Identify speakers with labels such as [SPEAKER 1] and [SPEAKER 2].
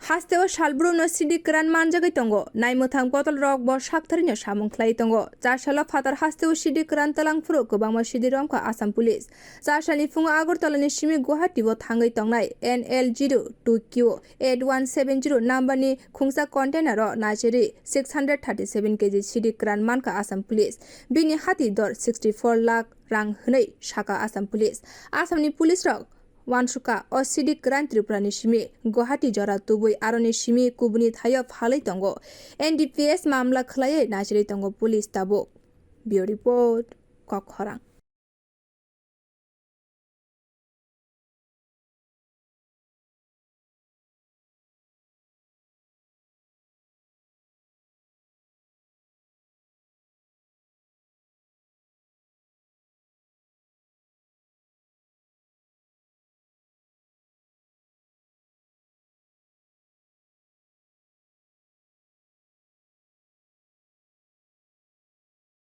[SPEAKER 1] Hasteo Shalbruno Sidi Kran Manjagai Tongo, Naimotang Bottle Rock Bo Shaktarino Shamon Clay Tongo, Zashala Father Hasteo Sidi Kran Talang Fro, Kobama Sidi Romkha Assam Police, Zashali Fungo Agortolani Shimi Guhati Bo Thangai Tongnai, NL0 2Q 8170 number ni Khungsa contenar naicherwi 637 kg Sidi Kran Manka Assam Police, Bini Hati Dor 64 lakh rang Hinwi sakha Assam Police, Assamni Police Rock. Wansuka o sidi kran Tripurani shimi Guwahati jora tubui aroni shimi kubuni thayo phalai tongo NDPS mamla khlai naicherwi tongo police tabuk. Bureau report Kokkhorang.